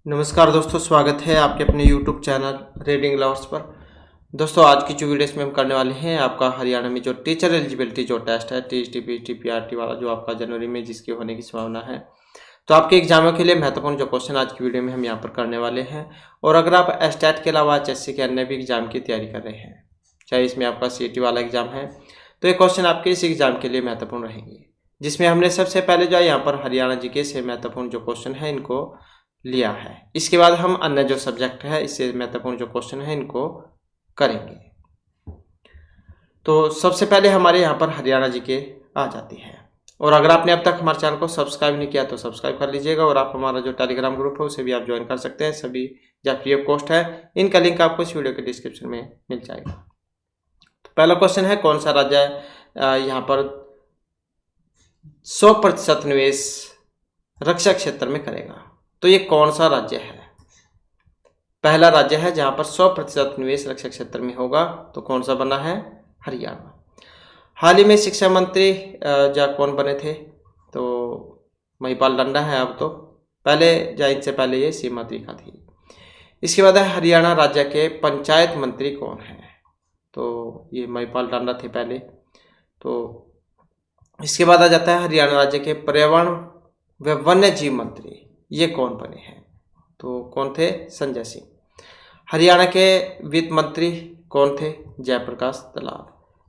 नमस्कार दोस्तों, स्वागत है आपके अपने YouTube चैनल रीडिंग लवर्स पर। दोस्तों, आज की जो वीडियो इसमें हम करने वाले हैं, आपका हरियाणा में जो टीचर एलिजिबिलिटी जो टेस्ट है टीएसटी पीटी पीआरटी वाला, जो आपका जनवरी में जिसके होने की संभावना है, तो आपके एग्जामों के लिए महत्वपूर्ण जो क्वेश्चन आज की वीडियो में हम यहाँ पर करने वाले हैं। और अगर आप एस्टेट के अलावा एचएससी के अन्य भी एग्जाम की तैयारी कर रहे हैं, चाहे इसमें आपका सीईटी वाला एग्जाम है, तो ये क्वेश्चन आपके इस एग्जाम के लिए महत्वपूर्ण रहेंगे, जिसमें हमने सबसे पहले जो है यहाँ पर हरियाणा जीके से महत्वपूर्ण जो क्वेश्चन है इनको लिया है। इसके बाद हम अन्य जो सब्जेक्ट है इससे महत्वपूर्ण जो क्वेश्चन है इनको करेंगे। तो सबसे पहले हमारे यहाँ पर हरियाणा जीके आ जाती है। और अगर आपने अब तक हमारे चैनल को सब्सक्राइब नहीं किया तो सब्सक्राइब कर लीजिएगा, और आप हमारा जो टेलीग्राम ग्रुप है उसे भी आप ज्वाइन कर सकते हैं। सभी जो फ्री ऑफ कॉस्ट है, इनका लिंक आपको इस वीडियो के डिस्क्रिप्शन में मिल जाएगा। तो पहला क्वेश्चन है, कौन सा राज्य यहाँ पर 100% निवेश रक्षा क्षेत्र में करेगा? तो ये कौन सा राज्य है? पहला राज्य है जहां पर 100% निवेश रक्षा क्षेत्र में होगा, तो कौन सा बना है? हरियाणा। हाल ही में शिक्षा मंत्री कौन बने थे? तो महिपाल डंडा है अब तो, पहले इनसे पहले ये सीमा त्रिखा थी। इसके बाद है हरियाणा राज्य के पंचायत मंत्री कौन है? तो ये महिपाल डंडा थे पहले। तो इसके बाद आ जाता है हरियाणा राज्य के पर्यावरण व वन्य जीव मंत्री, ये कौन बने हैं? तो कौन थे? संजय सिंह। हरियाणा के वित्त मंत्री कौन थे? जयप्रकाश दलाल।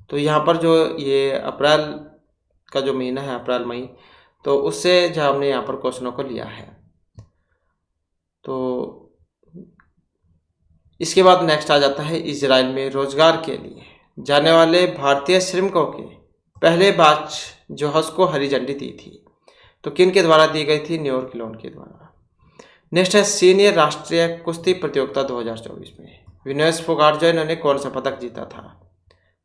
तो यहाँ पर जो ये अप्रैल का जो महीना है, अप्रैल मई, तो उससे जो हमने यहाँ पर क्वेश्चनों को लिया है। तो इसके बाद नेक्स्ट आ जाता है, इजराइल में रोजगार के लिए जाने वाले भारतीय श्रमिकों के पहले बैच जो हज को हरी झंडी दी थी, तो किन के द्वारा दी गई थी? न्यूयॉर्क लोन के द्वारा। नेक्स्ट है सीनियर राष्ट्रीय कुश्ती प्रतियोगिता 2024 में विनेश फोगाट जो इन्होंने कौन सा पदक जीता था?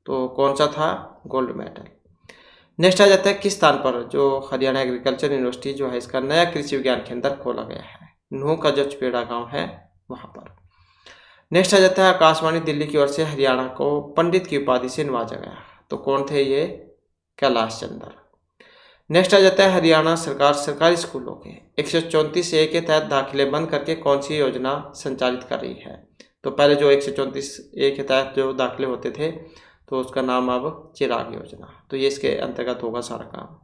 तो कौन सा था? Gold medal. नेक्स्ट आ जाता है, किस स्थान पर जो हरियाणा एग्रीकल्चर यूनिवर्सिटी जो है इसका नया कृषि विज्ञान केंद्र खोला गया है? नूह का जो चपेड़ा गांव है वहां पर। नेक्स्ट आ जाता है, आकाशवाणी दिल्ली की ओर से हरियाणा को पंडित की उपाधि से नवाजा गया, तो कौन थे ये? कैलाश चंद्र। नेक्स्ट आ जाता है, हरियाणा सरकार सरकारी स्कूलों के 134A के तहत दाखिले बंद करके कौन सी योजना संचालित कर रही है? तो पहले जो 134A के तहत जो दाखिले होते थे, तो उसका नाम अब चिराग योजना, तो ये इसके अंतर्गत होगा सारा काम।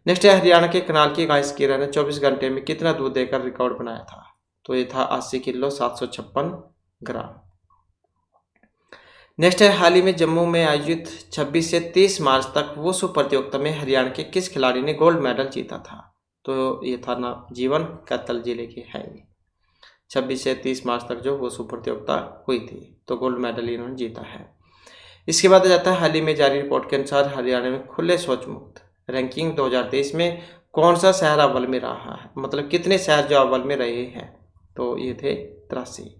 नेक्स्ट है, हरियाणा के कनाल की गाय किरण ने 24 घंटे में कितना दूध देकर रिकॉर्ड बनाया था? तो ये था 80 किलो 756 ग्राम। नेक्स्ट है, हाल ही में जम्मू में आयोजित 26 से 30 मार्च तक वुशु प्रतियोगिता में हरियाणा के किस खिलाड़ी ने गोल्ड मेडल जीता था? तो ये था ना जीवन कैथल जिले के है। 26 से 30 मार्च तक जो वुशु प्रतियोगिता हुई थी, तो गोल्ड मेडल इन्होंने जीता है। इसके बाद आ जाता है, हाल ही में जारी रिपोर्ट के अनुसार हरियाणा में खुले शौच मुक्त रैंकिंग 2023 में कौन सा शहर अव्वल में रहा है? मतलब कितने शहर जो अव्वल में रहे हैं? तो ये थे 83।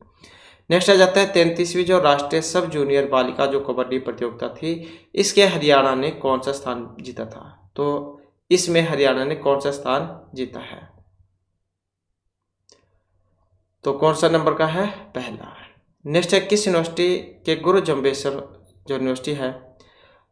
नेक्स्ट आ जाता है, 33वीं जो राष्ट्रीय सब जूनियर बालिका जो कबड्डी प्रतियोगिता थी, इसके हरियाणा ने कौन सा स्थान जीता था? तो इसमें हरियाणा ने कौन सा स्थान जीता है? तो कौन सा नंबर का है? पहला। नेक्स्ट है, किस यूनिवर्सिटी के गुरु जम्बेश्वर जो यूनिवर्सिटी है,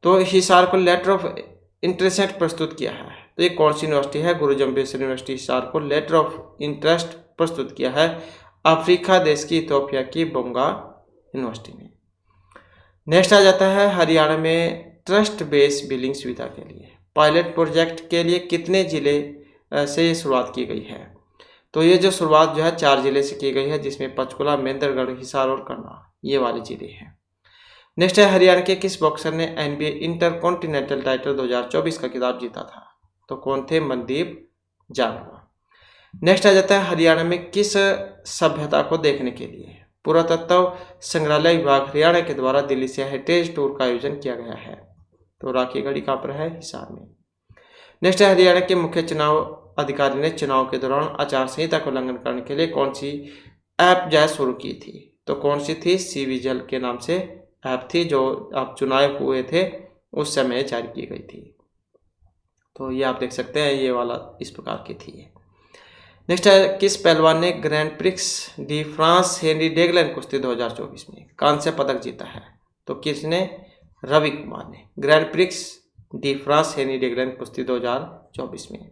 तो हिसार को लेटर ऑफ इंटरेस्ट प्रस्तुत किया है? तो ये कौन सी यूनिवर्सिटी है? गुरु जम्बेश्वर यूनिवर्सिटी हिसार को लेटर ऑफ इंटरेस्ट प्रस्तुत किया है अफ्रीका देश की इथोपिया की बोंगा यूनिवर्सिटी ने। नेक्स्ट आ जाता है, हरियाणा में ट्रस्ट बेस्ड बिलिंग सुविधा के लिए पायलट प्रोजेक्ट के लिए कितने जिले से ये शुरुआत की गई है? तो ये जो शुरुआत जो है 4 जिले से की गई है, जिसमें पंचकुला, महेंद्रगढ़, हिसार और करनाल ये वाले जिले हैं। नेक्स्ट है, हरियाणा के किस बॉक्सर ने NBA इंटरकॉन्टिनेंटल टाइटल 2024 का खिताब जीता था? तो कौन थे? मनदीप जांगवा। नेक्स्ट आ जाता है, हरियाणा में किस सभ्यता को देखने के लिए पुरातत्व संग्रहालय विभाग हरियाणा के द्वारा दिल्ली से हेरिटेज टूर का आयोजन किया गया है? तो राखीगढ़ी कहाँ पर है? हिसार में। नेक्स्ट है, हरियाणा के मुख्य चुनाव अधिकारी ने चुनाव के दौरान आचार संहिता का उल्लंघन करने के लिए कौन सी ऐप जो है शुरू की थी? तो कौन सी थी? सी विजिल के नाम से ऐप थी, जो आप चुनाव हुए थे उस समय जारी की गई थी। तो ये आप देख सकते हैं, ये वाला इस प्रकार की थी। नेक्स्ट है, किस पहलवान ने Grand Prix de France Henri Deglane कुश्ती 2024 में कांस्य पदक जीता है? तो किसने? रवि कुमार ने। Grand Prix de France Henri Deglane कुश्ती 2024 में।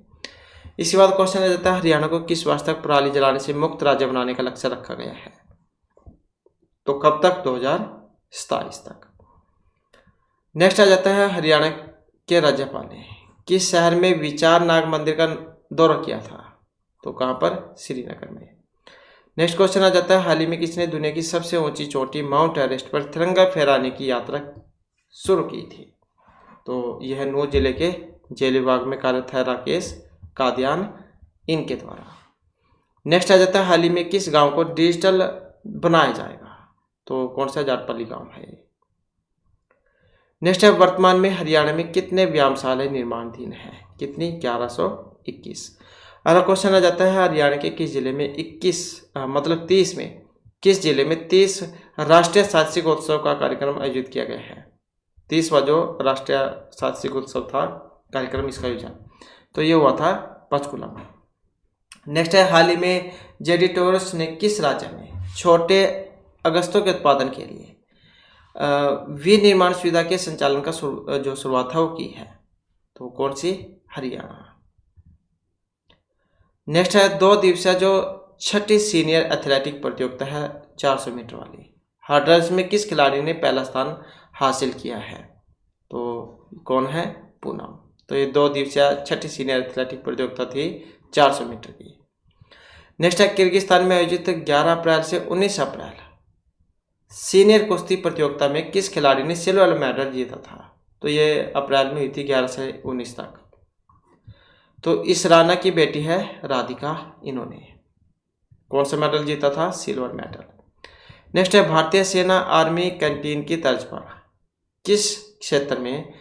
इसके बाद क्वेश्चन आ जाता है हरियाणा को किस वर्ष तक पराली जलाने से मुक्त राज्य बनाने का लक्ष्य रखा गया है? तो कब तक? 2027 तक। नेक्स्ट आ जाता है हरियाणा के राज्यपाल ने किस शहर में विचार नाग मंदिर का दौरा किया था? तो कहाँ पर? श्रीनगर में। नेक्स्ट क्वेश्चन आ जाता है हाल ही में किसने दुनिया की सबसे ऊंची चोटी माउंट एवरेस्ट पर तिरंगा फहराने की यात्रा शुरू की थी? तो यह नूह जिले के जेलीबाग में कार्यरत है राकेश कादियान, इनके द्वारा। नेक्स्ट आ जाता है हाल ही में किस गांव को डिजिटल बनाया जाएगा? तो कौन सा? जाटपल्ली गांव है। नेक्स्ट है वर्तमान में हरियाणा में कितने व्यायामशाला निर्माणाधीन हैं? कितनी? 1121। अगला क्वेश्चन आ जाता है हरियाणा के किस जिले में 30 में किस जिले में 30 राष्ट्रीय साहसिक उत्सव का कार्यक्रम आयोजित किया गया है? 30वां जो राष्ट्रीय साहसिक उत्सव था कार्यक्रम, इसका आयोजन तो ये हुआ था पंचकुला में। नेक्स्ट है हाल ही में जेडी टूरिस्ट ने किस राज्य में छोटे अगस्तों के उत्पादन के लिए विनिर्माण सुविधा के संचालन का जो शुरुआत है वो की है? तो कौन सी? हरियाणा। नेक्स्ट है 2 दिवसीय जो 6ठी सीनियर एथलेटिक प्रतियोगिता है 400 मीटर वाली, हर्डल्स में किस खिलाड़ी ने पहला स्थान हासिल किया है? तो कौन है? पूनम। तो ये 2 दिवसीय 6ठी सीनियर एथलेटिक प्रतियोगिता थी 400 मीटर की। नेक्स्ट है किर्गिस्तान में आयोजित 11 अप्रैल से 19 अप्रैल सीनियर कुश्ती प्रतियोगिता में किस खिलाड़ी ने सिल्वर मेडल जीता था? तो ये अप्रैल में हुई थी 11 से 19 तक। तो इस राणा की बेटी है राधिका, इन्होंने कौन सा मेडल जीता था? Silver medal. नेक्स्ट है भारतीय सेना आर्मी कैंटीन की तर्ज पर किस क्षेत्र में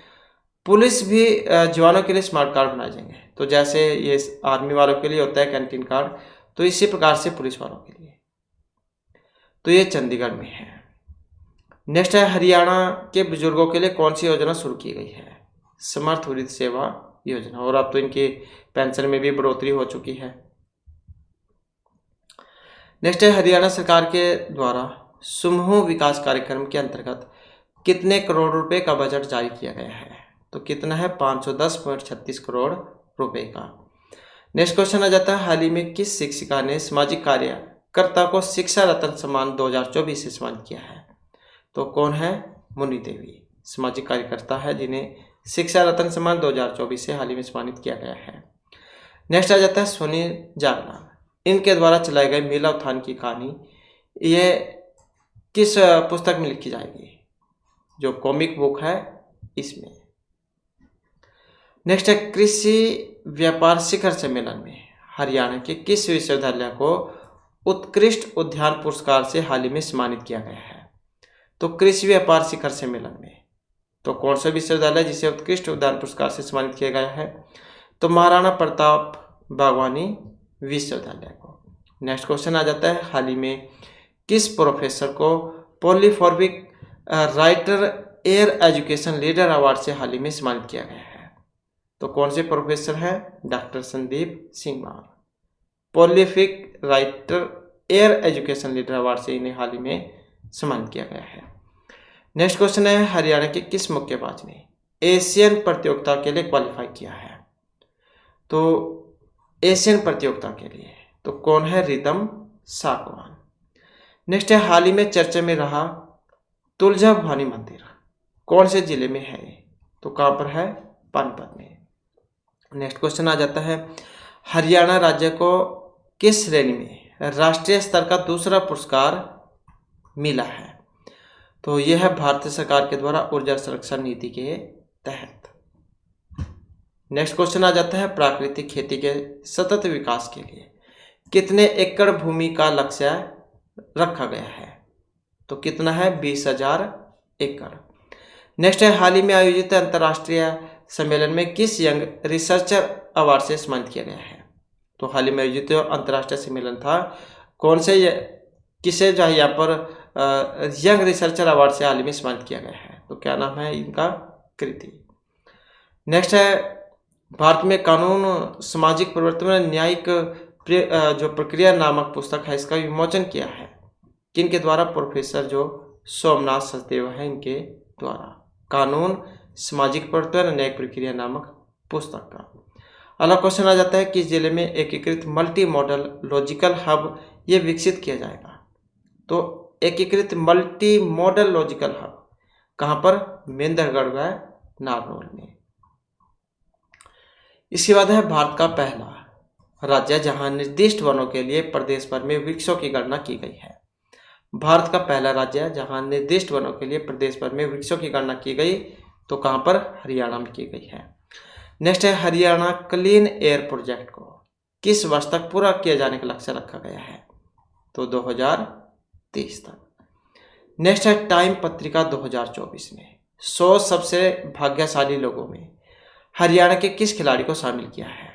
पुलिस भी जवानों के लिए स्मार्ट कार्ड बनाए जाएंगे? तो जैसे ये आर्मी वालों के लिए होता है कैंटीन कार्ड, तो इसी प्रकार से पुलिस वालों के लिए, तो ये चंडीगढ़ में है। नेक्स्ट है हरियाणा के बुजुर्गों के लिए कौन सी योजना शुरू की गई है? समर्थ वृद्ध सेवा योजना, और अब तो इनकी पेंशन में भी बढ़ोतरी हो चुकी है। नेक्स्ट है हरियाणा सरकार के द्वारा समूह विकास कार्यक्रम के अंतर्गत कितने करोड़ रुपए का बजट जारी किया गया है? तो कितना है? 510.36 करोड़ रुपए का। नेक्स्ट क्वेश्चन आ जाता है हाल ही में किस शिक्षिका ने सामाजिक कार्यकर्ता को शिक्षा रत्न सम्मान 2024 से सम्मानित किया है? तो कौन है? मुन्नी देवी, सामाजिक कार्यकर्ता है जिन्हें शिक्षा रत्न सम्मान 2024 से हाल ही में सम्मानित किया गया है। नेक्स्ट आ जाता है सोनी जागलान, इनके द्वारा चलाए गए मेला उत्थान की कहानी ये किस पुस्तक में लिखी जाएगी? जो कॉमिक बुक है इसमें। नेक्स्ट है कृषि व्यापार शिखर सम्मेलन में हरियाणा के किस विश्वविद्यालय को उत्कृष्ट उद्यान पुरस्कार से हाल ही में सम्मानित किया गया है? तो कृषि व्यापार शिखर सम्मेलन में तो कौन सा विश्वविद्यालय जिसे उत्कृष्ट उद्यान पुरस्कार से सम्मानित किया गया है? तो महाराणा प्रताप बागवानी विश्वविद्यालय को। नेक्स्ट क्वेश्चन आ जाता है हाल ही में किस प्रोफेसर को पॉलीफोर्बिक writer air education leader award से हाल ही में सम्मानित किया गया है? तो कौन से प्रोफेसर हैं? डॉक्टर संदीप सिंह मान, पॉलीफिक writer air education leader award से इन्हें हाल ही में सम्मानित किया गया है। नेक्स्ट क्वेश्चन है हरियाणा के किस मुक्केबाज ने एशियन प्रतियोगिता के लिए क्वालिफाई किया है? तो एशियन प्रतियोगिता के लिए तो कौन है? रिदम साकवान। नेक्स्ट है हाल ही में चर्चा में रहा तुलजा भवानी मंदिर कौन से जिले में है? तो कहाँ पर है? पानीपत में। नेक्स्ट क्वेश्चन आ जाता है हरियाणा राज्य को किस श्रेणी में राष्ट्रीय स्तर का दूसरा पुरस्कार मिला है? तो यह है भारत सरकार के द्वारा ऊर्जा संरक्षण नीति के तहत। नेक्स्ट क्वेश्चन आ जाता है प्राकृतिक खेती के सतत विकास के लिए कितने एकड़ भूमि का लक्ष्य रखा गया है? तो कितना है? 20,000 एकड़। नेक्स्ट है हाल ही में आयोजित अंतर्राष्ट्रीय सम्मेलन में किस यंग रिसर्चर अवार्ड से सम्मानित किया गया है? तो हाल ही में आयोजित अंतर्राष्ट्रीय सम्मेलन था कौन से किसे जो है यहाँ पर यंग रिसर्चर अवार्ड से हाल ही में सम्मानित किया गया है? तो क्या नाम है इनका? कृति। नेक्स्ट है भारत में कानून सामाजिक परिवर्तन में न्यायिक जो प्रक्रिया नामक पुस्तक है इसका विमोचन किया है किनके द्वारा? प्रोफेसर जो सोमनाथ सचदेव है इनके द्वारा, कानून सामाजिक परिवर्तन न्यायिक प्रक्रिया नामक पुस्तक का। अगला क्वेश्चन आ जाता है किस जिले में एकीकृत मल्टी मॉडल लॉजिकल हब ये विकसित किया जाएगा। तो एकीकृत मल्टी मॉडल लॉजिकल हब कहाँ पर, मेंदरगढ़ व नारनौल में। इसके बाद है भारत का पहला राज्य जहां निर्दिष्ट वनों के लिए प्रदेश भर में वृक्षों की गणना की गई है। भारत का पहला राज्य जहां निर्दिष्ट वनों के लिए प्रदेश भर में वृक्षों की गणना की गई, तो कहां पर, हरियाणा में की गई है। नेक्स्ट है हरियाणा क्लीन एयर प्रोजेक्ट को किस वर्ष तक पूरा किया जाने का लक्ष्य रखा गया है, तो 2030 तक। नेक्स्ट है टाइम पत्रिका 2024 में 100 सबसे भाग्यशाली लोगों में हरियाणा के किस खिलाड़ी को शामिल किया है,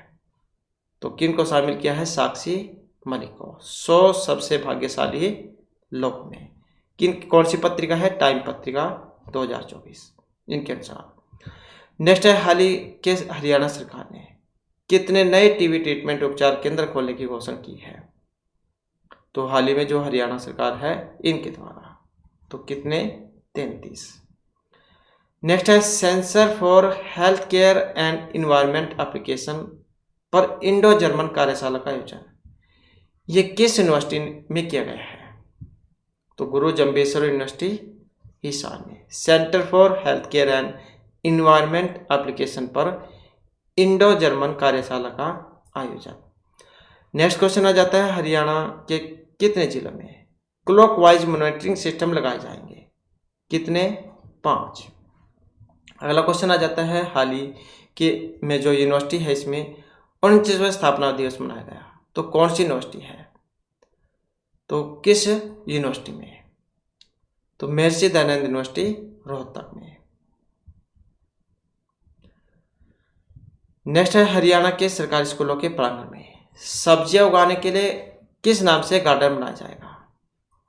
तो किन को शामिल किया है, साक्षी मलिक को 100 सबसे भाग्यशाली लोग में। कौन सी पत्रिका है, टाइम पत्रिका 2024 इनके अनुसार। नेक्स्ट है हाल ही के हरियाणा सरकार ने कितने नए टीबी ट्रीटमेंट उपचार केंद्र खोलने की घोषणा की है, तो हाल ही में जो हरियाणा सरकार है इनके द्वारा, तो कितने, 33। नेक्स्ट है sensor for health care and environment application पर इंडो जर्मन कार्यशाला का आयोजन ये किस यूनिवर्सिटी में किया गया है, तो गुरु जम्बेश्वर यूनिवर्सिटी हिसार में। Centre for health care and environment application पर इंडो जर्मन कार्यशाला का आयोजन। नेक्स्ट क्वेश्चन आ जाता है हरियाणा के कितने जिलों में क्लॉकवाइज मॉनिटरिंग सिस्टम लगाए जाएंगे, कितने, 5। अगला क्वेश्चन आ जाता है हाल ही के में जो यूनिवर्सिटी है इसमें 49वां स्थापना दिवस मनाया गया, तो कौन सी यूनिवर्सिटी है, तो किस यूनिवर्सिटी में, तो महर्षि दयानंद यूनिवर्सिटी रोहतक में। नेक्स्ट है हरियाणा के सरकारी स्कूलों के प्रांगण में सब्जियां उगाने के लिए किस नाम से गार्डन बनाया जाएगा,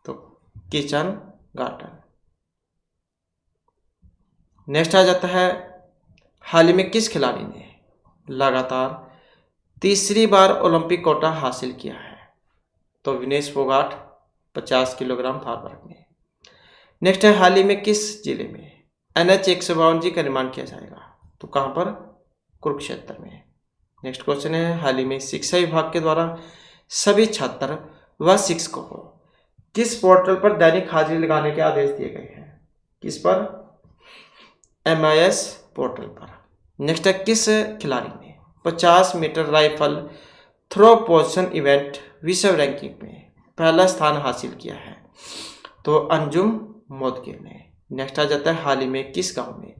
तो किचन गार्डन। नेक्स्ट आ जाता है हाल ही में किस खिलाड़ी ने लगातार तीसरी बार ओलंपिक कोटा हासिल किया है, तो विनेश फोगाट 50 किलोग्राम भार वर्ग में। नेक्स्ट है हाल ही में किस जिले में NH 152 का निर्माण किया जाएगा, तो कहां पर, कुरुक्षेत्र में। नेक्स्ट क्वेश्चन है हाल ही में शिक्षा विभाग के द्वारा सभी छात्र व शिक्षकों को किस पोर्टल पर दैनिक हाजिरी लगाने के आदेश दिए गए हैं, किस पर, MIS पोर्टल पर। नेक्स्ट है किस खिलाड़ी ने 50 metre rifle three position event विश्व रैंकिंग में पहला स्थान हासिल किया है, तो अंजुम मोदगिल ने। नेक्स्ट आ जाता है हाल ही में किस गांव में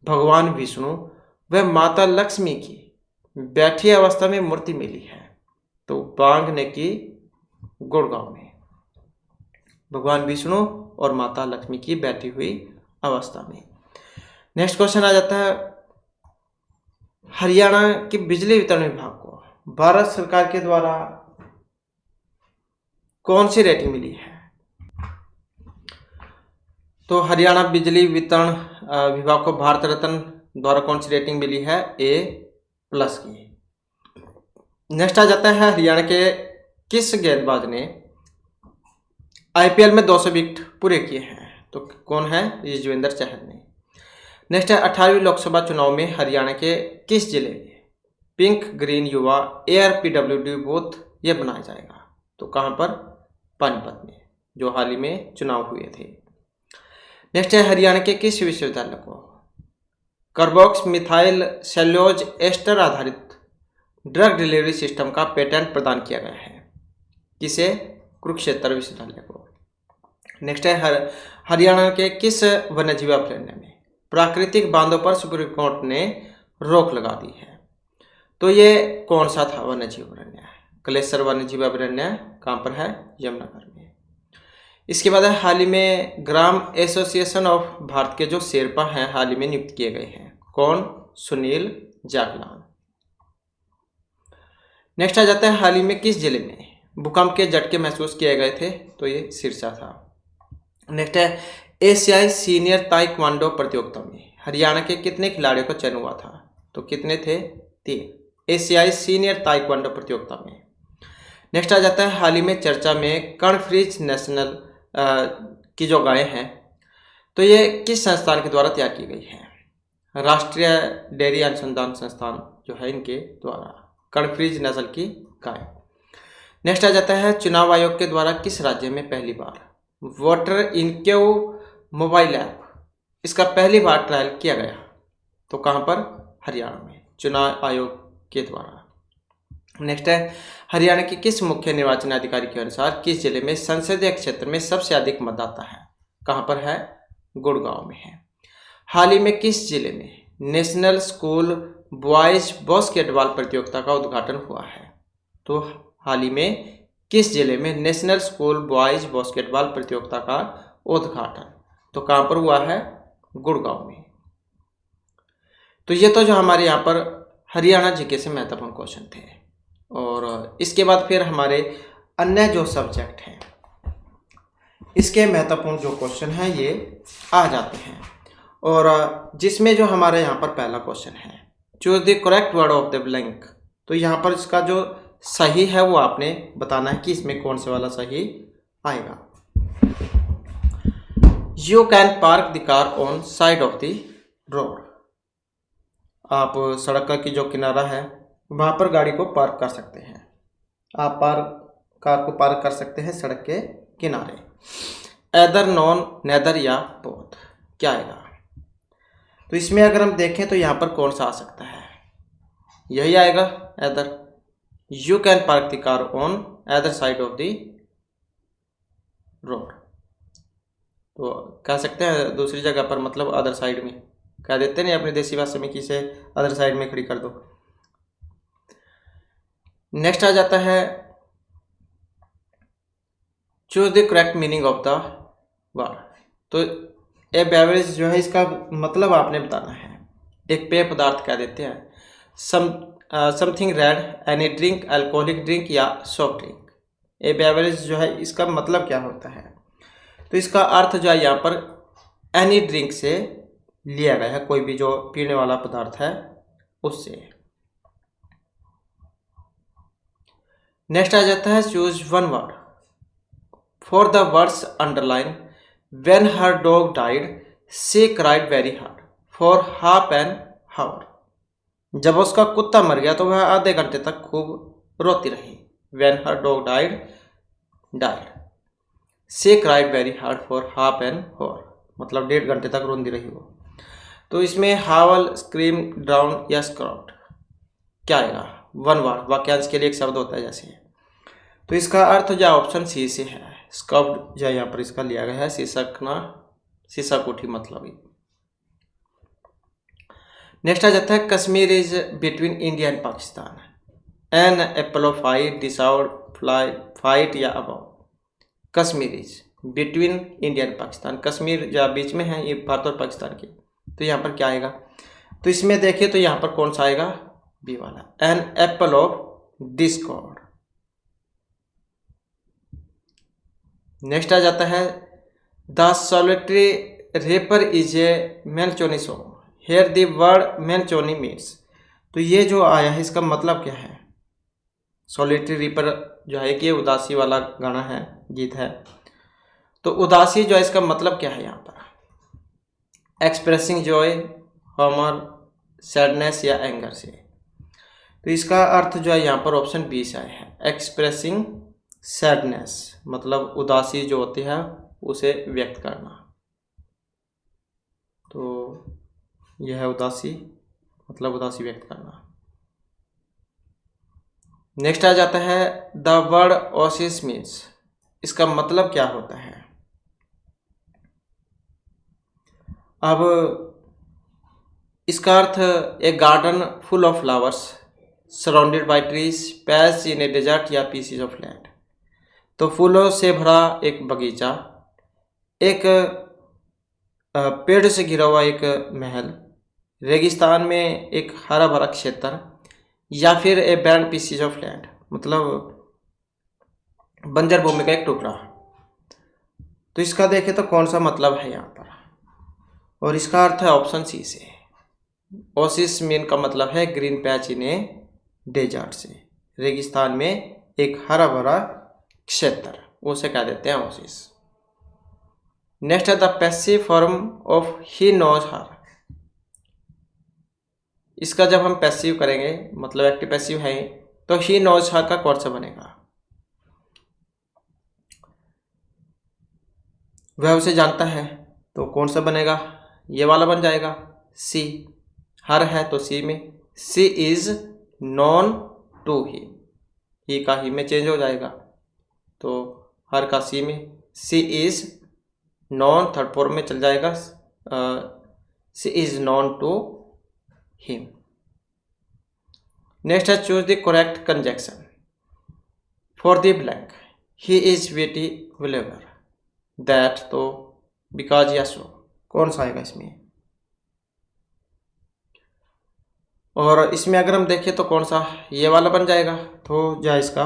भगवान विष्णु व माता लक्ष्मी की बैठी अवस्था में मूर्ति मिली है, तो बांग ने की गुड़गांव में भगवान विष्णु और माता लक्ष्मी की बैठी हुई अवस्था में। नेक्स्ट क्वेश्चन आ जाता है हरियाणा की बिजली वितरण विभाग को भारत सरकार के द्वारा कौन सी रेटिंग मिली है, तो हरियाणा बिजली वितरण विभाग को भारत रत्न द्वारा कौन सी रेटिंग मिली है, A+ की। नेक्स्ट आ जाता है हरियाणा के किस गेंदबाज ने IPL में 200 विकेट पूरे किए हैं, तो कौन है, युजवेंद्र चहल ने। नेक्स्ट है 18वीं लोकसभा चुनाव में हरियाणा के किस जिले में पिंक ग्रीन युवा ARPWD बूथ ये बनाया जाएगा, तो कहां पर, पानीपत में, जो हाल ही में चुनाव हुए थे। नेक्स्ट है हरियाणा के किस विश्वविद्यालय को कार्बोक्स मिथाइल सेल्यूलोज एस्टर आधारित ड्रग डिलीवरी सिस्टम का पेटेंट प्रदान किया गया है, किसे, कुरुक्षेत्र विश्वविद्यालय को। नेक्स्ट है हरियाणा के किस वन्यजीव अभयारण्य में प्राकृतिक बांधों पर सुप्रीम कोर्ट ने रोक लगा दी है, तो ये कौन सा था वन्यजीव अभयारण्य, कलेसर वन्यजीव अभयारण्य कहाँ पर है, यमुनानगर में। इसके बाद हाल ही में ग्राम एसोसिएशन ऑफ भारत के जो शेरपा हैं हाल ही में नियुक्त किए गए हैं, कौन, सुनील जागलान। नेक्स्ट आ जाता है हाल ही में किस जिले में भूकंप के झटके महसूस किए गए थे, तो ये सिरसा था। नेक्स्ट है एशियाई सीनियर ताइक्वांडो प्रतियोगिता में हरियाणा के कितने खिलाड़ियों का चयन हुआ था, तो कितने थे, 3 एशियाई सीनियर ताइक्वांडो प्रतियोगिता में। नेक्स्ट आ जाता है हाल ही में चर्चा में कर्नफ्रीज नेशनल की जो गायें हैं, तो ये किस संस्थान के द्वारा तैयार की गई है, राष्ट्रीय डेयरी अनुसंधान संस्थान जो है इनके द्वारा, कड़फ्रीज नस्ल की गाय। नेक्स्ट आ जाता है चुनाव आयोग के द्वारा किस राज्य में पहली बार वोटर इनक्यू मोबाइल ऐप इसका पहली बार ट्रायल किया गया? तो कहाँ पर? हरियाणा में, चुनाव आयोग के द्वारा। नेक्स्ट है हरियाणा के किस मुख्य निर्वाचन अधिकारी के अनुसार किस जिले में संसदीय क्षेत्र में सबसे अधिक मतदाता है? कहाँ पर है? गुड़गांव में है। हाल ही में किस जिले में नेशनल स्कूल बॉयज बास्केटबॉल प्रतियोगिता का उद्घाटन हुआ है? तो हाल ही में किस जिले में नेशनल स्कूल बॉयज बास्केटबॉल प्रतियोगिता का उद्घाटन, तो कहाँ पर हुआ है? गुड़गांव में। तो ये तो जो हमारे यहाँ पर हरियाणा जीके से महत्वपूर्ण क्वेश्चन थे। और इसके बाद फिर हमारे अन्य जो सब्जेक्ट हैं इसके महत्वपूर्ण जो क्वेश्चन हैं ये आ जाते हैं। और जिसमें जो हमारे यहाँ पर पहला क्वेश्चन है choose the correct word of the blank. तो यहाँ पर इसका जो सही है वो आपने बताना है कि इसमें कौन से वाला सही आएगा। You can park the car on side of the road. आप सड़क का की जो किनारा है वहाँ पर गाड़ी को पार्क कर सकते हैं। आप कार को पार्क कर सकते हैं सड़क के किनारे। एदर, नॉन, नेदर या बोथ, क्या आएगा? तो इसमें अगर हम देखें तो यहाँ पर कौन सा आ सकता है? यही आएगा, either. You can park the car on either side of the road. तो कह सकते हैं दूसरी जगह पर, मतलब अदर साइड में कह देते नहीं अपनी देसी भाषा में कि इसे अदर साइड में खड़ी कर दो। नेक्स्ट आ जाता है choose the correct meaning of the word. तो ए बेवरेज जो है इसका मतलब आपने बताना है। एक पेय पदार्थ कह देते हैं, something red, any drink, alcoholic drink या सॉफ्ट ड्रिंक। ए बेवरेज जो है इसका मतलब क्या होता है? तो इसका अर्थ जो है यहाँ पर एनी ड्रिंक से लिया गया है, कोई भी जो पीने वाला पदार्थ है उससे। नेक्स्ट आ जाता है choose one word for the words underline. When her dog died she cried very hard for half an hour. जब उसका कुत्ता मर गया तो वह आधे घंटे तक खूब रोती रही। When her dog died she cried very hard for half an hour, मतलब 1.5 घंटे तक रोंदी रही वो। तो इसमें हावल, स्क्रीम, ड्राउन या स्क्रॉट, क्या आएगा? वन वर्ड, वाक्यांश के लिए एक शब्द होता है जैसे। तो इसका अर्थ जो ऑप्शन सी से है, स्कब्ड जो यहाँ पर इसका लिया गया है, शीशा कोठी मतलब ही। नेक्स्ट आ जाता है Kashmir is between India and Pakistan. An apple fight, डिसाउड, फ्लाई, फाइट या about. Kashmir is between India and Pakistan, Kashmir जो बीच में है ये भारत और पाकिस्तान की। तो यहाँ पर क्या आएगा? तो इसमें देखिए तो यहाँ पर कौन सा आएगा? बी वाला, an apple of discord. Next आ जाता है the solitary reaper is a melancholy song. Here the word melancholy means. तो ये जो आया है इसका मतलब क्या है? सॉलिटरी रेपर जो है कि उदासी वाला गाना है, गीत है। तो उदासी जो है इसका मतलब क्या है यहाँ पर? एक्सप्रेसिंग जॉय, ह्यूमर, सैडनेस या एंगर से। तो इसका अर्थ जो है यहाँ पर ऑप्शन बी से आया है, एक्सप्रेसिंग सैडनेस, मतलब उदासी जो होती है उसे व्यक्त करना। तो यह है उदासी, मतलब उदासी व्यक्त करना। नेक्स्ट आ जाता है द वर्ड ओसिस मीन्स। इसका मतलब क्या होता है? अब इसका अर्थ a garden full of flowers surrounded by trees, patch in a desert या पीसीज ऑफ लैंड। तो फूलों से भरा एक बगीचा, एक पेड़ से घिरा हुआ एक महल, रेगिस्तान में एक हरा भरा क्षेत्र, या फिर A band PCs of land, मतलब बंजर भूमि का एक टुकड़ा। तो इसका देखें तो कौन सा मतलब है यहाँ पर? और इसका अर्थ है ऑप्शन सी से, ओसिस मीन का मतलब है green patch in a desert से, रेगिस्तान में एक हरा भरा क्षेत्र, उसे कह देते हैं ओसिस। नेक्स्ट है the passive form of he knows her. इसका जब हम पैसिव करेंगे, मतलब एक्टिव पैसिव है, तो ही नोज हर का कौन सा बनेगा? वह उसे जानता है, तो कौन सा बनेगा? ये वाला बन जाएगा, सी। हर है तो सी में, सी इज नॉन टू ही का ही में चेंज हो जाएगा, तो हर का सी में, C is known third form में चल जाएगा, C is known to him. Next है choose the correct conjunction for the blank. He is वेटी विलेवर दैट, तो बिकॉज या सो, कौन सा आएगा इसमें? और इसमें अगर हम देखें तो कौन सा, ये वाला बन जाएगा, तो या इसका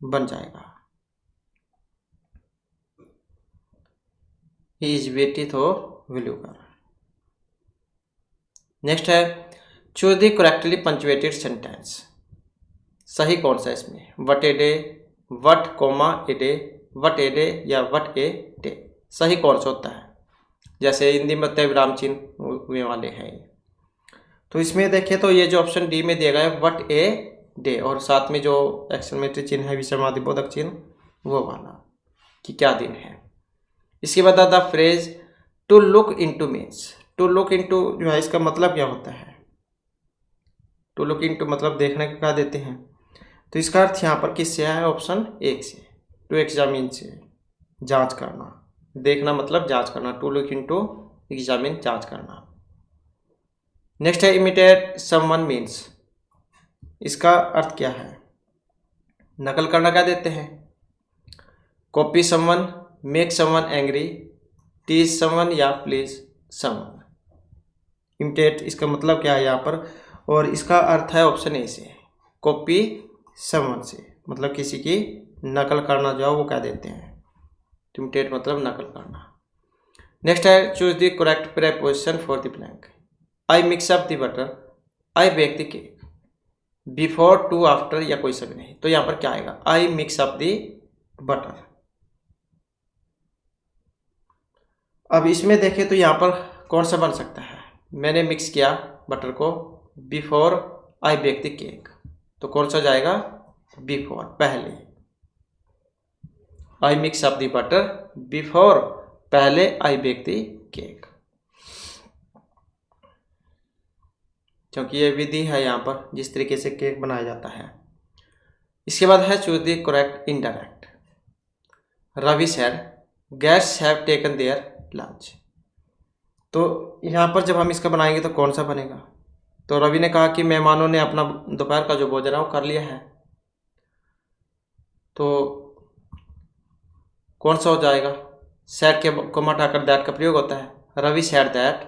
बन जाएगा, ही इज वेटी तो विलेवर। नेक्स्ट है choose the correctly punctuated sentence. सही कौन सा है इसमें? What a day, what comma a day, what a day या वट ए डे, सही कौन सा होता है? जैसे हिंदी में विराम चिन्ह वे वाले हैं, तो इसमें देखें तो ये जो ऑप्शन डी में दिया गया है वट ए डे, और साथ में जो एक्सक्लेमेटरी चिन्ह है विस्मयादिबोधक चिन्ह वो वाला कि क्या दिन है। इसके बाद the phrase to look into means, to look into जो है इसका मतलब क्या होता है? टू लुक इनटू मतलब देखने का क्या देते हैं, तो इसका अर्थ यहाँ पर किससे है? ऑप्शन एक से, टू एग्जामिन से, जांच करना। देखना मतलब जांच करना, टू लुक इनटू एग्जामिन, जांच करना। नेक्स्ट है इमिटेट समवन मीन्स, इसका अर्थ क्या है? नकल करना क्या देते हैं? Copy someone, make someone angry, tease someone या प्लीज समवन। इमिटेट इसका मतलब क्या है यहाँ पर, और इसका अर्थ है ऑप्शन ए से, कॉपी समवन से, मतलब किसी की नकल करना जो है वो क्या देते हैं, इमिटेट मतलब नकल करना। नेक्स्ट है choose the correct preposition for the blank. I mix up the butter, I bake the cake, before, to, after या कोई सा भी नहीं, तो यहाँ पर क्या आएगा? आई मिक्स अप द बटर। अब इसमें देखें तो यहाँ पर कौन सा बन सकता है? मैंने मिक्स किया बटर को before I bake the cake, तो कौन सा जाएगा? बिफोर, पहले। I mix up the butter before, पहले आई बेक द केक, क्योंकि ये विधि है यहाँ पर जिस तरीके से केक बनाया जाता है। इसके बाद है choose the correct indirect. Ravi said guests have taken their lunch, तो यहाँ पर जब हम इसका बनाएंगे तो कौन सा बनेगा? तो रवि ने कहा कि मेहमानों ने अपना दोपहर का जो भोजन है वो कर लिया है, तो कौन सा हो जाएगा? सैड के को हटाकर दैट का प्रयोग होता है, रवि सैड दैट,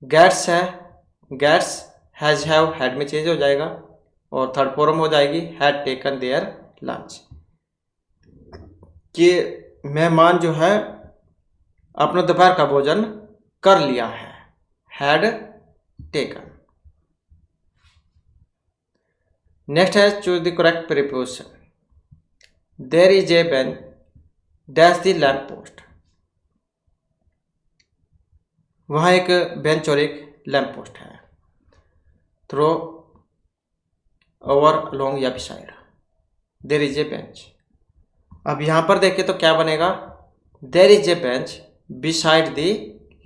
गेट्स है, गेट्स हैज हैव हैड में चेंज हो जाएगा, और थर्ड फॉर्म हो जाएगी हैड टेकन देयर लंच, कि मेहमान जो है अपना दोपहर का भोजन कर लिया है, हैड टेकन। नेक्स्ट है choose the correct preposition. There is a bench dash the lamp post, वहाँ एक बेंच और एक लैंप पोस्ट है, थ्रो, ओवर, अलोंग या beside, there is a bench. अब यहाँ पर देखें तो क्या बनेगा? There is a bench beside the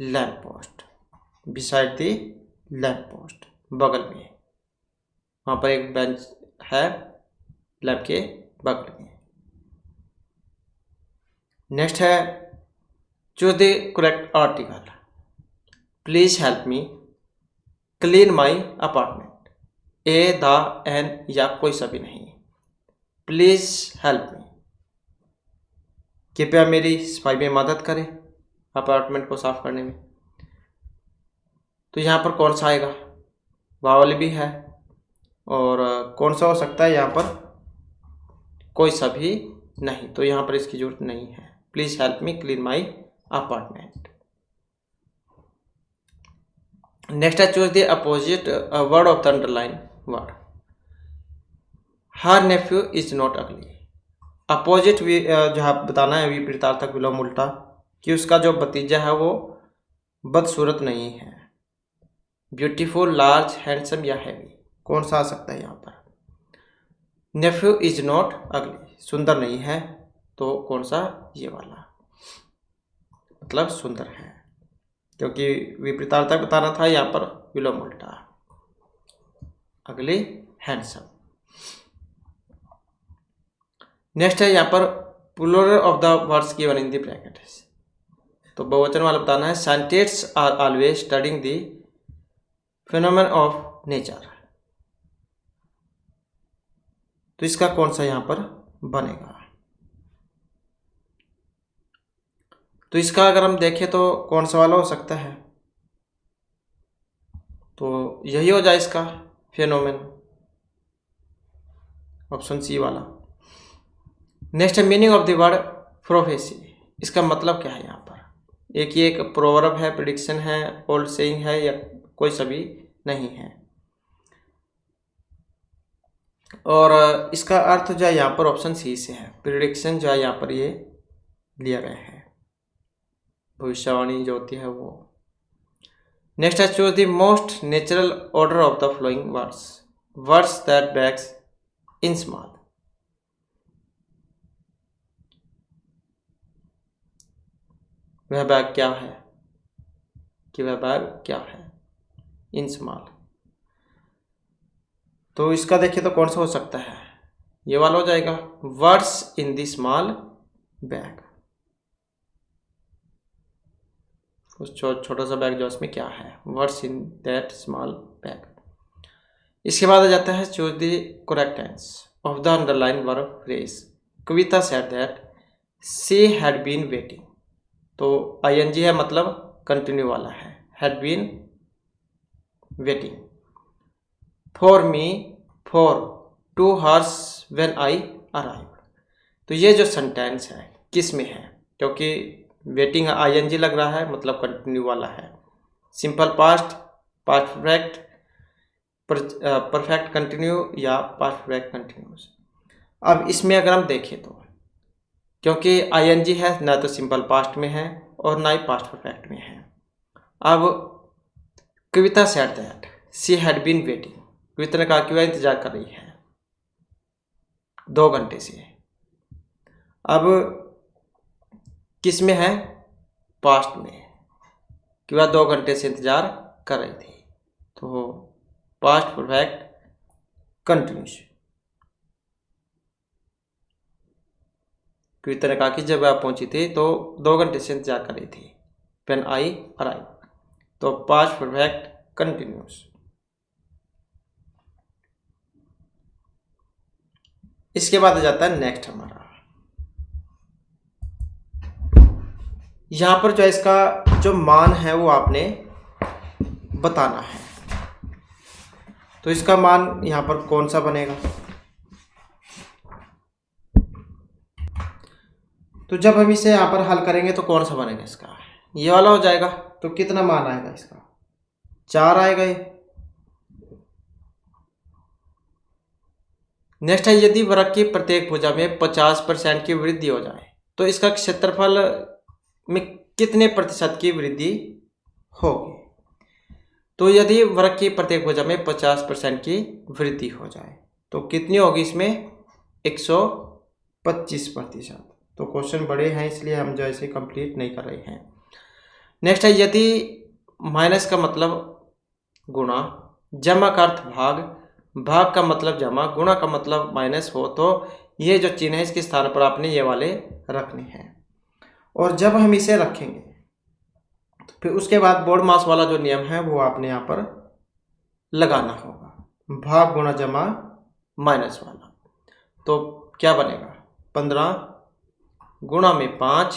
lamp post, beside the lamp post, बगल में, वहाँ पर एक बेंच है लैंप के बगल में। नेक्स्ट है choose the correct article. Please help me clean my apartment, a, the, an या कोई सा भी नहीं, प्लीज हेल्प मी, कृपया मेरी सफाई में मदद करें, अपार्टमेंट को साफ करने में, तो यहाँ पर कौन सा आएगा? वावल भी है, और कौन सा हो सकता है यहाँ पर? कोई सा भी नहीं, तो यहाँ पर इसकी जरूरत नहीं है। Please help me clean my apartment. Next है choose the opposite word of the underline word. Her nephew is not ugly, opposite जो है बताना है विपरीतार्थक विलोम उल्टा, कि उसका जो भतीजा है वो बदसूरत नहीं है। ब्यूटीफुल, लार्ज, हैंडसम या हैवी, कौन सा आ सकता है यहाँ पर? नेफ्यू इज नॉट अगली, सुंदर नहीं है, तो कौन सा? ये वाला, मतलब सुंदर है, क्योंकि विपरीतार्थक बताना था, यहाँ पर विलोम उल्टा। अगली हैंडसम। नेक्स्ट है यहाँ पर plural of the words given in the brackets, तो बहुवचन वाला बताना है। Scientists are always studying the phenomena of nature, तो इसका कौन सा यहाँ पर बनेगा? तो इसका अगर हम देखें तो कौन सा वाला हो सकता है? तो यही हो जाए इसका फेनोमेन, ऑप्शन सी वाला। नेक्स्ट है meaning of the word prophecy, इसका मतलब क्या है यहाँ पर? एक ये एक प्रोवर्ब है, प्रिडिक्शन है, ओल्ड सेइंग है, या कोई सभी नहीं है। और इसका अर्थ जो है यहाँ पर ऑप्शन सी से है, प्रिडिक्शन जो है यहाँ पर ये लिया गया है, भविष्यवाणी जो होती है वो। नेक्स्ट है choose the most natural order of the flowing words, words that bags in small, वह बैग क्या है, कि वह बैग क्या है इन स्मॉल। तो इसका देखिए तो कौन सा हो सकता है? ये वाला हो जाएगा, words in the small bag, उस छोटा सा बैग जो इसमें क्या है, words in that small bag. इसके बाद आ जाता है choose the correct tense of the underline verb phrase. Kavita said that she had been waiting, तो ING है, मतलब कंटिन्यू वाला है, had been waiting for me for 2 hours when I arrive. तो ये जो सेंटेंस है किस में है? क्योंकि वेटिंग ING लग रहा है, मतलब कंटिन्यू वाला है। Simple past, past perfect, perfect continue या पास्ट परफेक्ट कंटिन्यूस। अब इसमें अगर हम देखें तो क्योंकि ING है, ना तो सिंपल पास्ट में है और ना ही पास्ट परफेक्ट में है। अब Kavita said that she had been waiting, Kavita ने कहा कि वह इंतजार कर रही है 2 घंटे से। अब किस में है? पास्ट में, कि वह 2 घंटे से इंतजार कर रही थी, तो पास्ट परफेक्ट कंटिन्यूस। कविता ने कहा कि जब वह पहुंची थी तो 2 घंटे से इंतजार कर रही थी, व्हेन आई अराइव, तो पास्ट परफेक्ट कंटिन्यूस। इसके बाद आ जाता है नेक्स्ट हमारा, यहां पर जो इसका जो मान है वो आपने बताना है। तो इसका मान यहां पर कौन सा बनेगा? तो जब हम इसे यहाँ पर हल करेंगे तो कौन सा बनेगा इसका? ये वाला हो जाएगा। तो कितना मान आएगा इसका? 4 आएगा ये। नेक्स्ट है यदि वृत्त की प्रत्येक भुजा में 50% की वृद्धि हो जाए तो इसका क्षेत्रफल में कितने प्रतिशत की वृद्धि होगी? तो यदि वृत्त की प्रत्येक भुजा में 50% की वृद्धि हो जाए तो कितनी होगी इसमें? 125%। तो क्वेश्चन बड़े हैं इसलिए हम जो ऐसे कंप्लीट नहीं कर रहे हैं। नेक्स्ट है यदि माइनस का मतलब गुणा, जमा का अर्थ भाग, भाग का मतलब जमा, गुणा का मतलब माइनस हो तो ये जो चिन्ह है इसके स्थान पर आपने ये वाले रखने हैं। और जब हम इसे रखेंगे तो फिर उसके बाद बोर्ड मास वाला जो नियम है वो आपने यहाँ पर लगाना होगा, भाग गुणा जमा माइनस वाला। तो क्या बनेगा? 15 गुणा में 5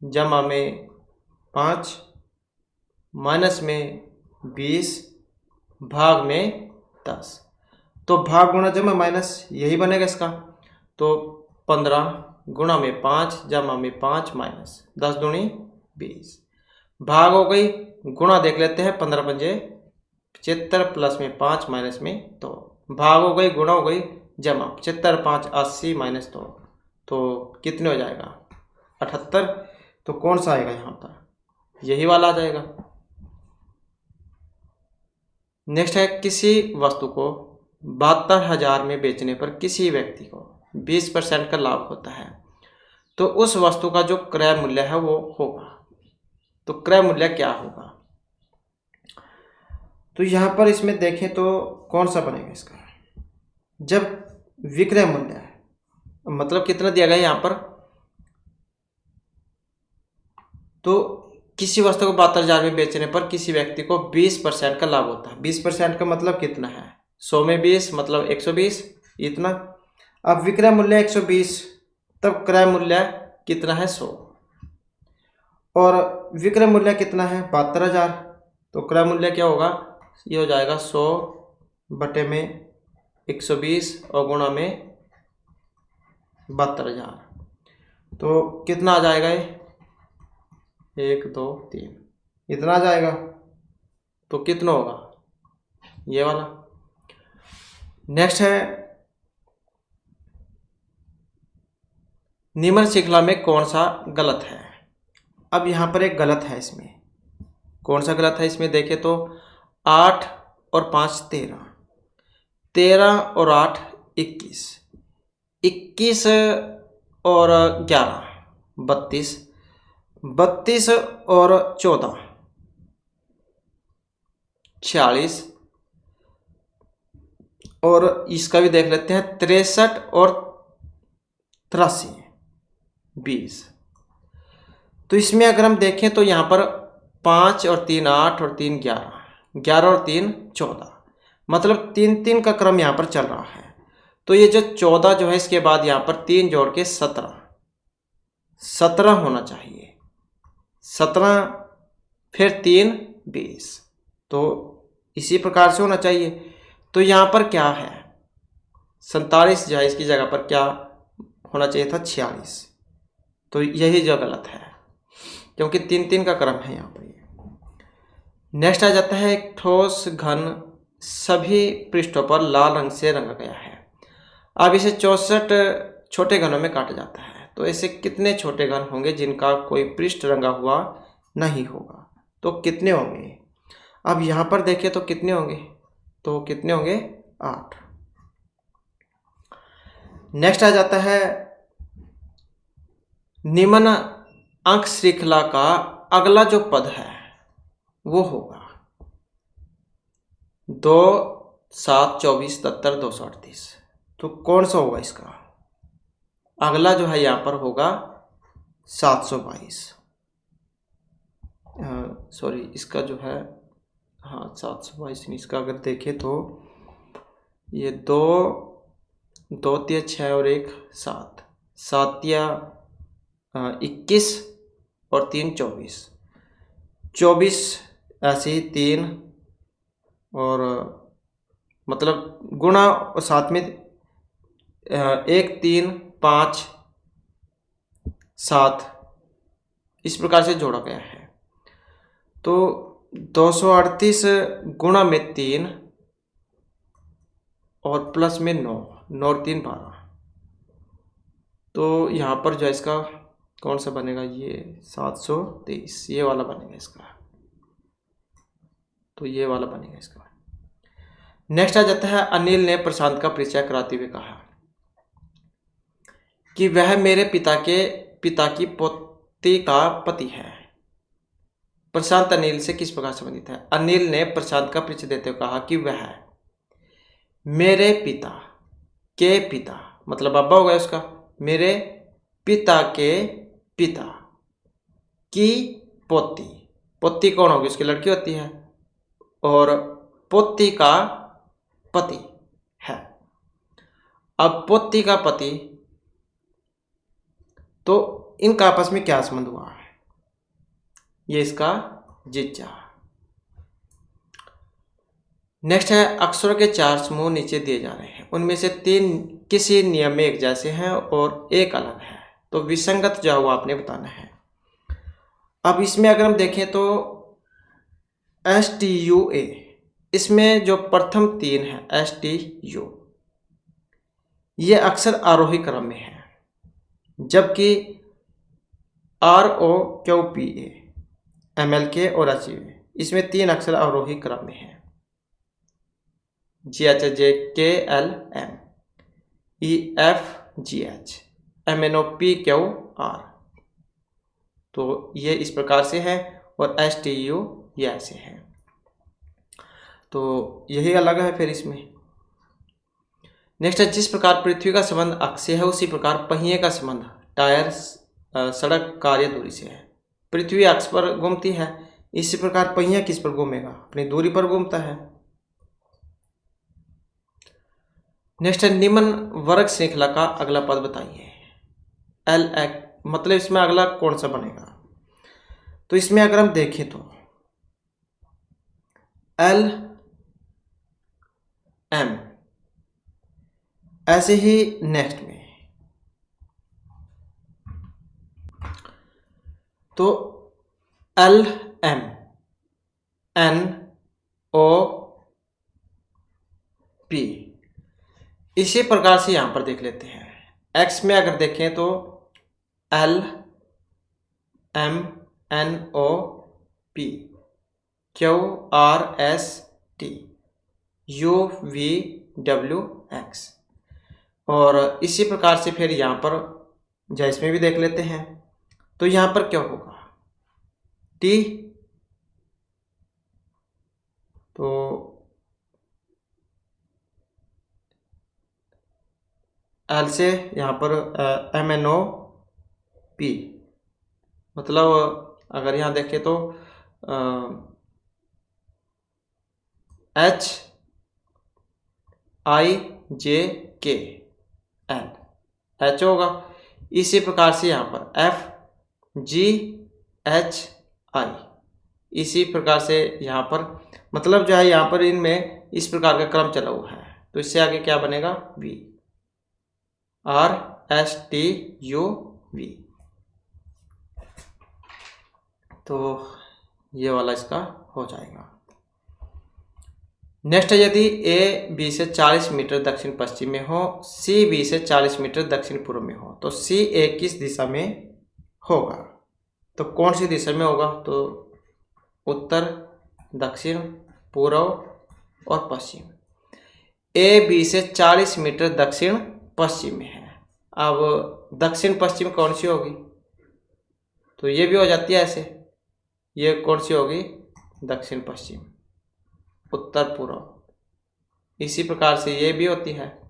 जमा में 5 माइनस में 20 भाग में 10। तो भाग गुणा जमा माइनस यही बनेगा इसका। तो 15 गुणा में 5 जमा में 5 माइनस 10 दूनी 20, भाग हो गई, गुणा देख लेते हैं, 15 पंजे 75 प्लस में 5 माइनस में 2, भाग हो गई, गुणा हो गई, जमा 75 5 80 माइनस 2, तो कितने हो जाएगा? 78। तो कौन सा आएगा यहाँ पर? यही वाला आ जाएगा। नेक्स्ट है किसी वस्तु को 72,000 में बेचने पर किसी व्यक्ति को 20% का लाभ होता है, तो उस वस्तु का जो क्रय मूल्य है वो होगा। तो क्रय मूल्य क्या होगा? तो यहाँ पर इसमें देखें तो कौन सा बनेगा इसका? जब विक्रय मूल्य है, मतलब कितना दिया गया यहाँ पर, तो किसी वस्तु को 72,000 में बेचने पर किसी व्यक्ति को 20% का लाभ होता है। 20% का मतलब कितना है? 100 में 20 मतलब 120, इतना। अब विक्रय मूल्य 120, तब क्रय मूल्य कितना है? 100। और विक्रय मूल्य कितना है? 72,000। तो क्रय मूल्य क्या होगा? ये हो जाएगा 100 बटे में 120 और गुणा में 72,000। तो कितना आ जाएगा ये? 1 2 3 इतना आ जाएगा। तो कितना होगा? ये वाला। नेक्स्ट है निम्न श्रृंखला में कौन सा गलत है? अब यहाँ पर एक गलत है इसमें। कौन सा गलत है इसमें देखें तो 8 और 5 13, 13 और 8 21, 21 और 11 32, 32 और 14 46, और इसका भी देख लेते हैं 63 और 83 20। तो इसमें अगर हम देखें तो यहाँ पर 5 और 3 8 और 3 11, 11 और 3 14, मतलब 3 3 का क्रम यहाँ पर चल रहा है। तो ये जो 14 जो है इसके बाद यहाँ पर 3 जोड़ के 17, 17 होना चाहिए। 17 फिर 3 20, तो इसी प्रकार से होना चाहिए। तो यहाँ पर क्या है? 47 जो है इसकी जगह पर क्या होना चाहिए था? 46। तो यही जो गलत है, क्योंकि 3 3 का क्रम है यहाँ पर। नेक्स्ट आ जाता है एक ठोस घन सभी पृष्ठों पर लाल रंग से रंगा गया है। अब इसे 64 छोटे घनों में काटा जाता है। तो ऐसे कितने छोटे घन होंगे जिनका कोई पृष्ठ रंगा हुआ नहीं होगा? तो कितने होंगे? अब यहाँ पर देखें तो कितने होंगे? तो कितने होंगे? 8। नेक्स्ट आ जाता है निम्न अंक श्रृंखला का अगला जो पद है वो होगा 2 7 24 77 238। तो कौन सा होगा इसका? अगला जो है यहाँ पर होगा 722। सॉरी, इसका जो है, हाँ 722। इसका अगर देखें तो ये 2 2 3 6 और 1 7, 7 या 21 और 3 24, 24 ऐसे ही 3 और मतलब गुणा और साथ में 1 3 5 7 इस प्रकार से जोड़ा गया है। तो 238 गुणा में 3 और प्लस में 9, 9 और 3 12। तो यहाँ पर जो है इसका कौन सा बनेगा? ये 723, ये वाला बनेगा इसका। तो ये वाला बनेगा इसका। नेक्स्ट आ जाता है अनिल ने प्रशांत का परिचय कराते हुए कहा कि वह मेरे पिता की पोती का पति है। प्रशांत अनिल से किस प्रकार संबंधित है? अनिल ने प्रशांत का परिचय देते हुए कहा कि वह मेरे पिता के पिता, मतलब अब्बा हो गया उसका, मेरे पिता के पिता की पोती, पोती कौन होगी? उसकी लड़की होती है, और पोती का पति है। अब पोती का पति, तो इनका आपस में क्या संबंध हुआ है? ये इसका जीजा। नेक्स्ट है अक्षरों के 4 समूह नीचे दिए जा रहे हैं, उनमें से 3 किसी नियम में एक जैसे हैं और एक अलग है। तो विसंगत जो हुआ आपने बताना है। अब इसमें अगर हम देखें तो STUA, इसमें जो प्रथम 3 है STU, ये अक्षर आरोही क्रम में है, जबकि ROQPA, MLK और HUA, इसमें 3 अक्षर आरोही क्रम में है। GHJKLM EFGH MNOPQR। तो ये इस प्रकार से है और STU ये ऐसे है। तो यही अलग है फिर इसमें। नेक्स्ट है, जिस प्रकार पृथ्वी का संबंध अक्ष से है उसी प्रकार पहिए का संबंध टायर सड़क कार्य दूरी से है। पृथ्वी अक्ष पर घूमती है, इसी प्रकार पहिया किस पर घूमेगा? अपनी दूरी पर घूमता है। नेक्स्ट है, निम्न वर्ग श्रृंखला का अगला पद बताइए। मतलब इसमें अगला कौन सा बनेगा? तो इसमें अगर हम देखें तो LM, ऐसे ही नेक्स्ट में तो LM NOP, इसी प्रकार से यहां पर देख लेते हैं। X में अगर देखें तो LMNOP QRST UVWX, और इसी प्रकार से फिर यहाँ पर इसमें भी देख लेते हैं। तो यहाँ पर क्या होगा? T, तो L से यहाँ पर MNOP, मतलब अगर यहाँ देखें तो HIJKL H होगा। इसी प्रकार से यहाँ पर FGHI, इसी प्रकार से यहाँ पर मतलब जो है यहाँ पर इनमें इस प्रकार का क्रम चला हुआ है। तो इससे आगे क्या बनेगा? V RSTUV। तो ये वाला इसका हो जाएगा। नेक्स्ट है, यदि A B से 40 मीटर दक्षिण पश्चिम में हो, C B से 40 मीटर दक्षिण पूर्व में हो, तो C A किस दिशा में होगा? तो कौन सी दिशा में होगा? तो उत्तर, दक्षिण, पूर्व और पश्चिम। A B से 40 मीटर दक्षिण पश्चिम में है। अब दक्षिण पश्चिम कौन सी होगी? तो ये भी हो जाती है ऐसे। ये कौन सी होगी? दक्षिण पश्चिम, उत्तर पूर्व। इसी प्रकार से ये भी होती है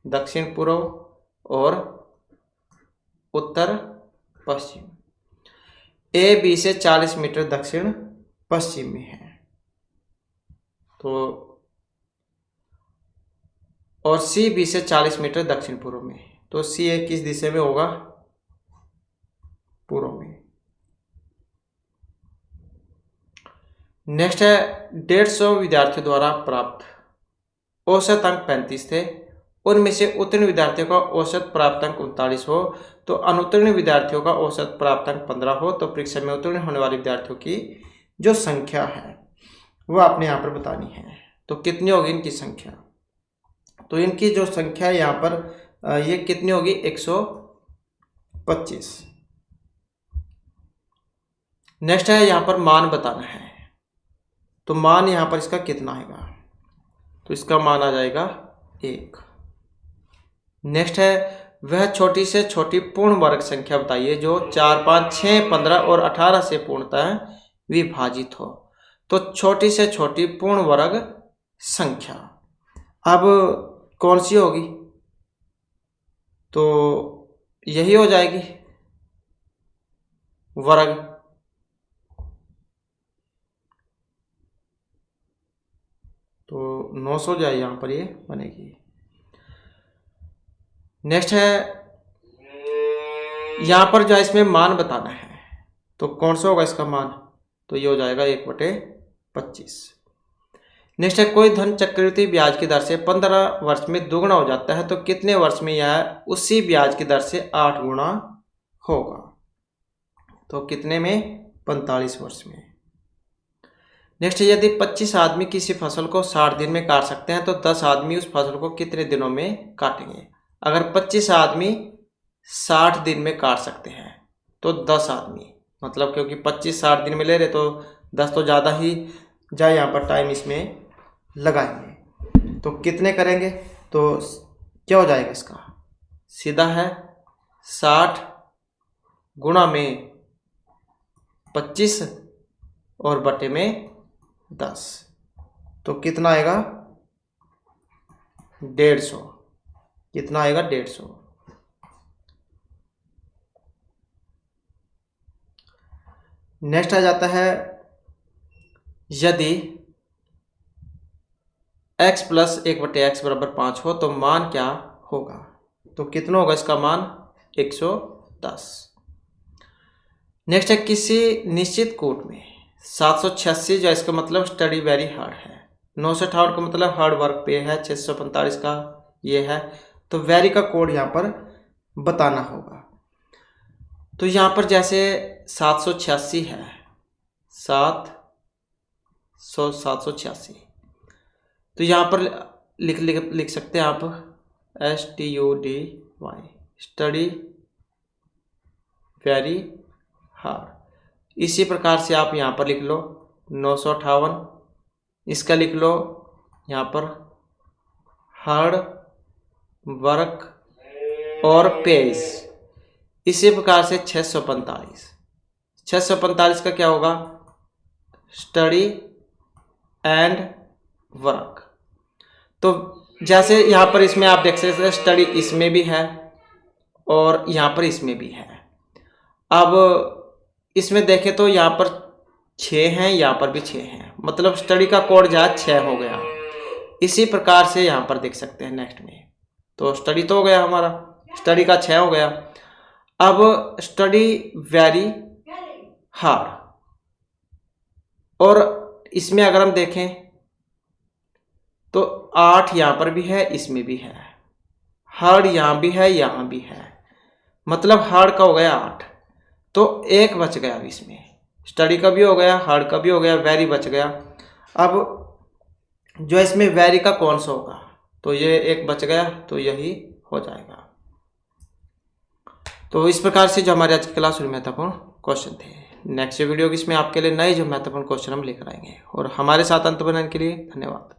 दक्षिण पूर्व और उत्तर पश्चिम। A B से 40 मीटर दक्षिण पश्चिम में है, तो और C B से 40 मीटर दक्षिण पूर्व में, तो C A किस दिशा में होगा? पूर्व में। नेक्स्ट है, 150 विद्यार्थियों द्वारा प्राप्त औसत अंक 35 थे, उनमें से उत्तीर्ण विद्यार्थियों का औसत प्राप्त अंक 39 हो, तो अनुत्तीर्ण विद्यार्थियों का औसत प्राप्त अंक 15 हो, तो परीक्षा में उत्तीर्ण होने वाले विद्यार्थियों की जो संख्या है वो आपने यहाँ पर बतानी है। तो कितनी होगी इनकी संख्या? तो इनकी जो संख्या यहाँ पर ये कितनी होगी? 125। नेक्स्ट है, यहाँ पर मान बताना है। तो मान यहाँ पर इसका कितना आएगा? तो इसका मान आ जाएगा 1। नेक्स्ट है, वह छोटी से छोटी पूर्ण वर्ग संख्या बताइए जो 4, 5, 6, 15 और 18 से पूर्णतः विभाजित हो। तो छोटी से छोटी पूर्ण वर्ग संख्या अब कौन सी होगी? तो यही हो जाएगी वर्ग। तो 900 जाए यहाँ पर ये बनेगी। नेक्स्ट है, यहाँ पर जो है इसमें मान बताना है, तो कौन सा होगा इसका मान? तो ये हो जाएगा 1/25। नेक्स्ट है, कोई धन चक्रवृद्धि ब्याज की दर से 15 वर्ष में दोगुना हो जाता है, तो कितने वर्ष में यह उसी ब्याज की दर से 8 गुना होगा? तो कितने में? 45 वर्ष में। नेक्स्ट, यदि 25 आदमी किसी फसल को 60 दिन में काट सकते हैं, तो 10 आदमी उस फसल को कितने दिनों में काटेंगे? अगर 25 आदमी 60 दिन में काट सकते हैं तो 10 आदमी, मतलब क्योंकि 25 60 दिन में ले रहे तो 10 तो ज़्यादा ही जाए, यहाँ पर टाइम इसमें लगाएंगे। तो कितने करेंगे, तो क्या हो जाएगा इसका, सीधा है 60 गुणा में 25 और बटे में 10, तो कितना आएगा 150, कितना आएगा 150। नेक्स्ट आ जाता है, यदि x प्लस 1/x बराबर 5 हो तो मान क्या होगा, तो कितना होगा इसका मान 110। नेक्स्ट है, किसी निश्चित कोड में 786, जो इसका मतलब स्टडी वेरी हार्ड है, 958 का मतलब हार्ड वर्क पे है, 645 का ये है, तो वेरी का कोड यहाँ पर बताना होगा। तो यहाँ पर जैसे 786 है, 786, तो यहाँ पर लिख सकते हैं आप STUDY, स्टडी वेरी हार्ड। इसी प्रकार से आप यहाँ पर लिख लो 958, इसका लिख लो यहाँ पर हार्ड वर्क और पेस। इसी प्रकार से 645 का क्या होगा, स्टडी एंड वर्क। तो जैसे यहाँ पर इसमें आप देख सकते हैं स्टडी इसमें भी है और यहाँ पर इसमें भी है। अब इसमें देखें तो यहाँ पर 6 हैं, यहाँ पर भी 6 हैं, मतलब स्टडी का कोड जहाँ 6 हो गया। इसी प्रकार से यहाँ पर देख सकते हैं नेक्स्ट में, तो स्टडी तो हो गया हमारा, स्टडी का 6 हो गया। अब स्टडी वेरी हार्ड, और इसमें अगर हम देखें तो 8 यहाँ पर भी है, इसमें भी है, हार्ड यहाँ भी है, यहाँ भी है, मतलब हार्ड का हो गया 8, तो 1 बच गया। अब इसमें स्टडी का भी हो गया, हार्ड का भी हो गया, वेरी बच गया। अब जो इसमें वेरी का कौन सा होगा, तो ये 1 बच गया, तो यही हो जाएगा। तो इस प्रकार से जो हमारे आज की क्लास में महत्वपूर्ण क्वेश्चन थे। नेक्स्ट वीडियो इसमें आपके लिए नए जो महत्वपूर्ण क्वेश्चन हम लेकर आएंगे, और हमारे साथ अंत बनाने के लिए धन्यवाद।